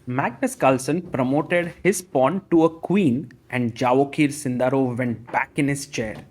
Magnus Carlsen promoted his pawn to a queen and Javokir Sindarov went back in his chair.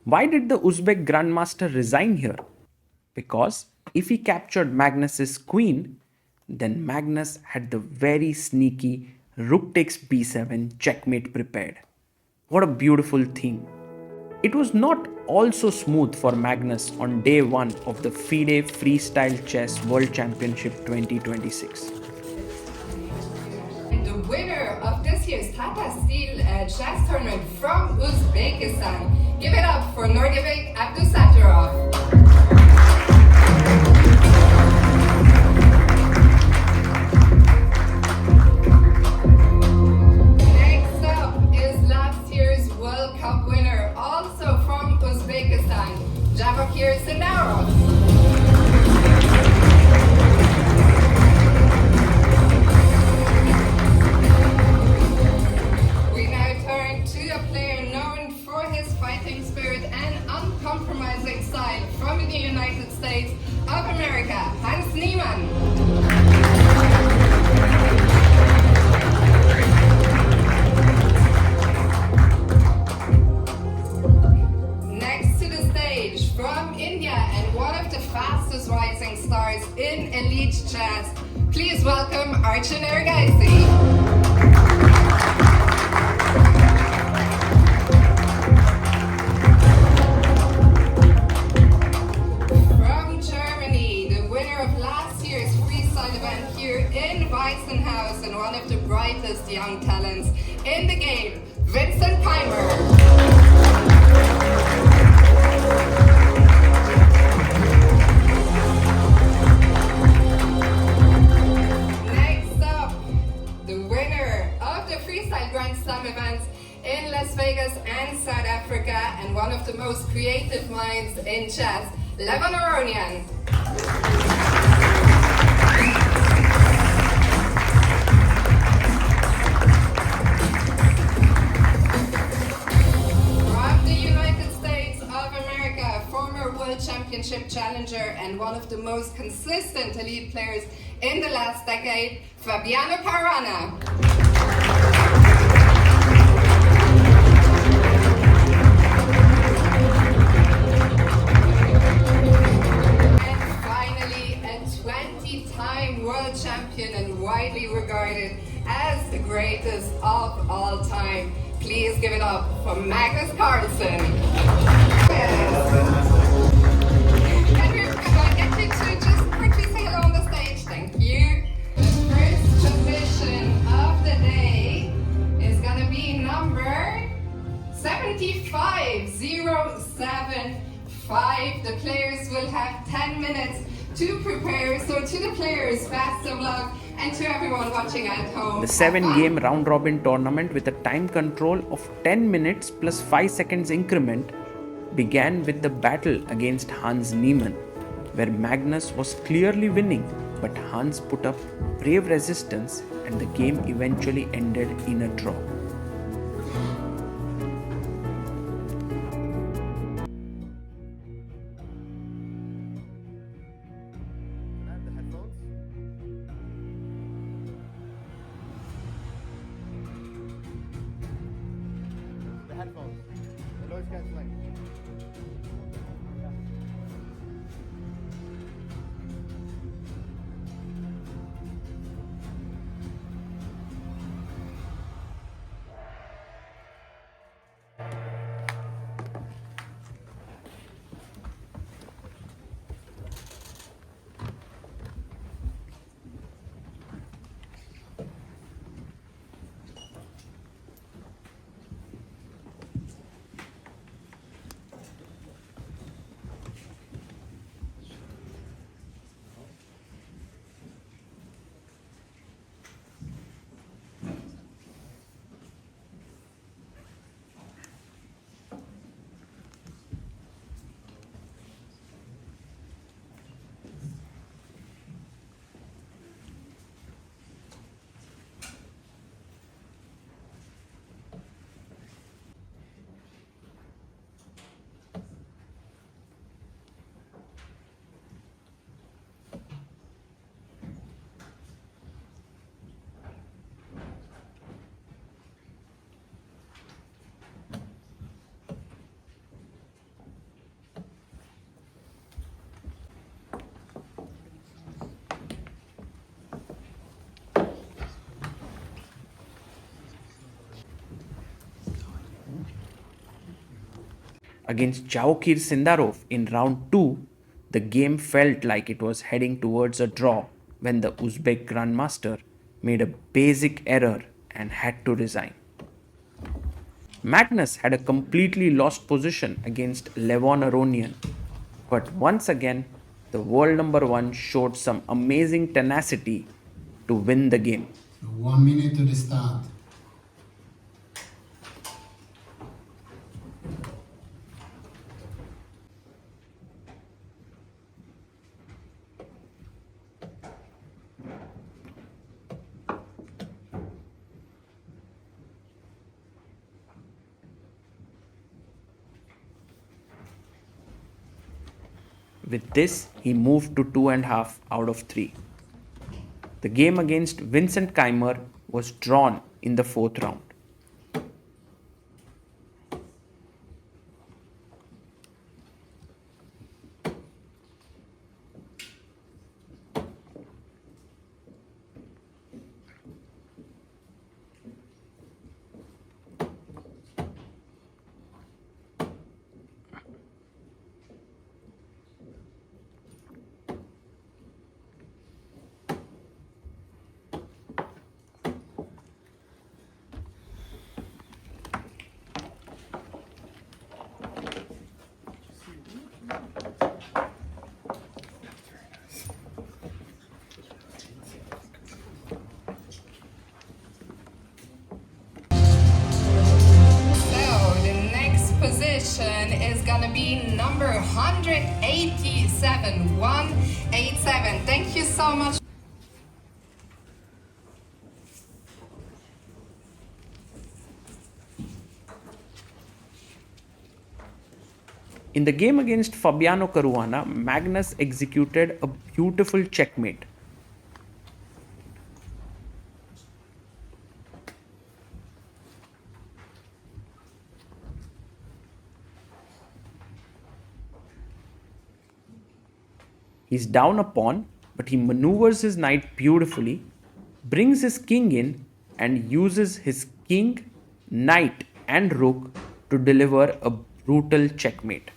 Why did the Uzbek Grandmaster resign here? Because if he captured Magnus's queen, then Magnus had the very sneaky rook takes b7 checkmate prepared. What a beautiful theme. It was not all so smooth for Magnus on day 1 of the FIDE Freestyle Chess World Championship 2026. The winner of this year's Tata Steel Chess Tournament from Uzbekistan. Give it up for Nodirbek Abdusattorov. Next up is last year's World Cup winner, also from Uzbekistan, Javokir Sindarov. Uncompromising style from the United States of America, Hans Niemann. Next to the stage from India and one of the fastest rising stars in elite chess, please welcome Archie Nergaisi. And one of the brightest young talents in the game, Vincent Keymer. Next up, the winner of the Freestyle Grand Slam events in Las Vegas and South Africa, and one of the most creative minds in chess, Levon Aronian. Championship challenger and one of the most consistent elite players in the last decade, Fabiano Caruana. And finally, a 20-time world champion and widely regarded as the greatest of all time. Please give it up for Magnus Carlsen. Yes. Number 75075. The players will have 10 minutes to prepare. So to the players, best of luck, and to everyone watching at home. The 7-game round-robin tournament with a time control of 10 minutes plus 5 seconds increment began with the battle against Hans Niemann, where Magnus was clearly winning, but Hans put up brave resistance and the game eventually ended in a draw. The headphones, the noise cancelling. Against Jahokir Sindarov in round 2, the game felt like it was heading towards a draw when the Uzbek Grandmaster made a basic error and had to resign. Magnus had a completely lost position against Levon Aronian, but once again, the world number 1 showed some amazing tenacity to win the game. 1 minute to the start. With this, he moved to 2.5 out of 3. The game against Vincent Keymer was drawn in the 4th round. Is gonna be number 187, 187. Thank you so much. In the game against Fabiano Caruana, Magnus executed a beautiful checkmate. He's down a pawn, but he maneuvers his knight beautifully, brings his king in, and uses his king, knight, and rook to deliver a brutal checkmate.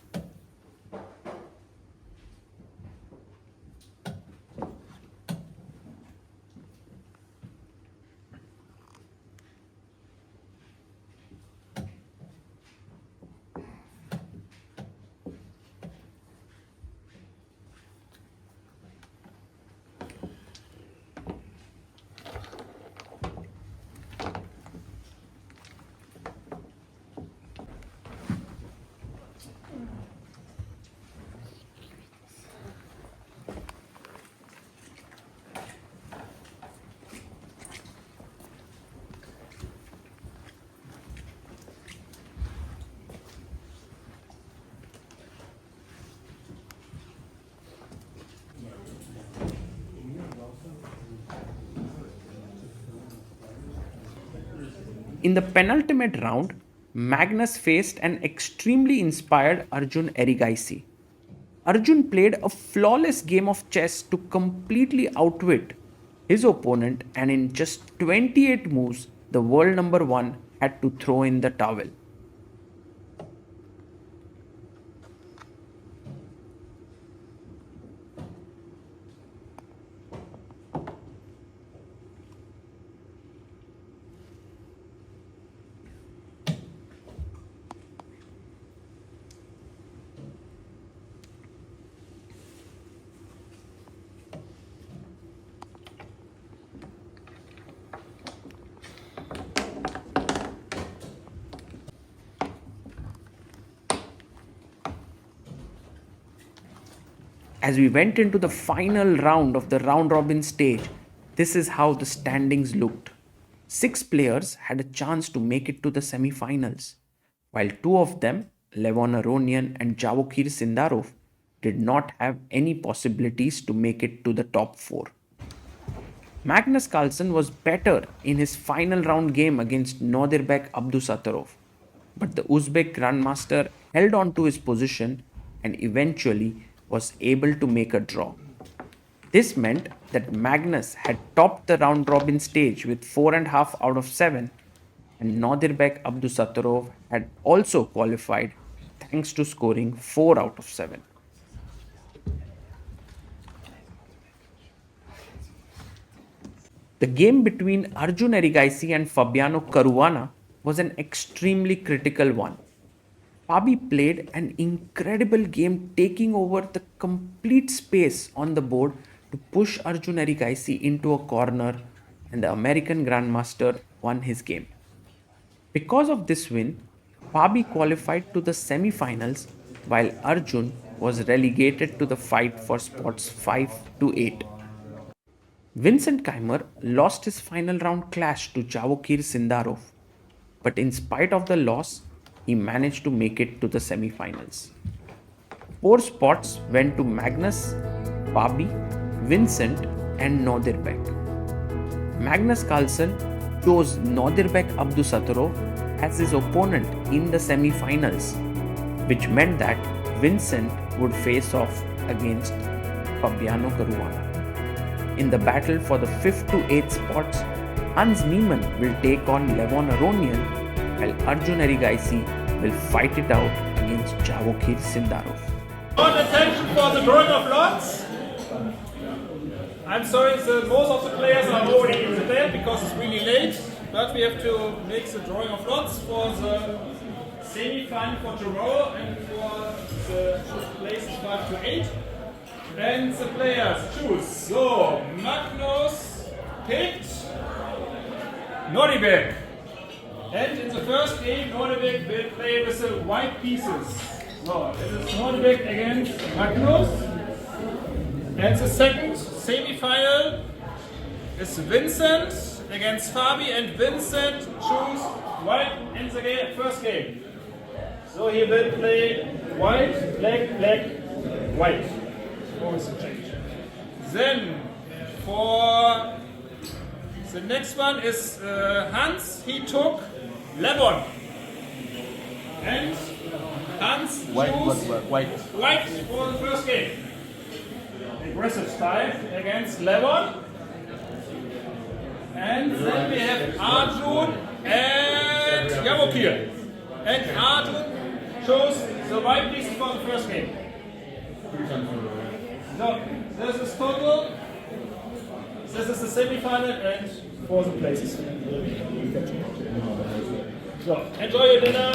In the penultimate round, Magnus faced an extremely inspired Arjun Erigaisi. Arjun played a flawless game of chess to completely outwit his opponent, and in just 28 moves, the world number 1 had to throw in the towel. As we went into the final round of the round robin stage, this is how the standings looked. 6 players had a chance to make it to the semi-finals, while 2 of them, Levon Aronian and Jahokir Sindarov, did not have any possibilities to make it to the top 4. Magnus Carlsen was better in his final round game against Nodirbek Abdusattorov, but the Uzbek Grandmaster held on to his position and eventually was able to make a draw. This meant that Magnus had topped the round robin stage with 4.5 out of 7, and Nodirbek Abdusattorov had also qualified thanks to scoring 4 out of 7. The game between Arjun Erigaisi and Fabiano Caruana was an extremely critical one. Fabi played an incredible game, taking over the complete space on the board to push Arjun Erigaisi into a corner, and the American Grandmaster won his game. Because of this win, Fabi qualified to the semi-finals while Arjun was relegated to the fight for spots 5 to 8. Vincent Keymer lost his final round clash to Javokir Sindarov, but in spite of the loss, he managed to make it to the semi-finals. 4 spots went to Magnus, Fabi, Vincent and Nodirbek. Magnus Carlsen chose Nodirbek Abdusattorov as his opponent in the semi-finals, which meant that Vincent would face off against Fabiano Caruana. In the battle for the 5th to 8th spots, Hans Niemann will take on Levon Aronian, while Arjun Erigaisi will fight it out against Javokir Sindarov. On attention for the drawing of lots. I'm sorry, most of the players are already in the bed because it's really late, but we have to make the drawing of lots for the semi-final for tomorrow and for the places 5 to 8. And the players choose. So, Magnus picked Nodirbek. And in the first game, Nodirbek will play with the white pieces. So, it is Nodirbek against Magnus. And the second semi-final is Vincent against Fabi, and Vincent choose white in the first game. So he will play white, black, black, white. Always a change. Then for the next one is Hans. He took Levon. And Hans chose white for the first game. Aggressive style against Levon. And then we have Arjun and Javokir. And Arjun chose the white piece for the first game. So, this is total. This is the semi-final and for the places. So, enjoy your dinner.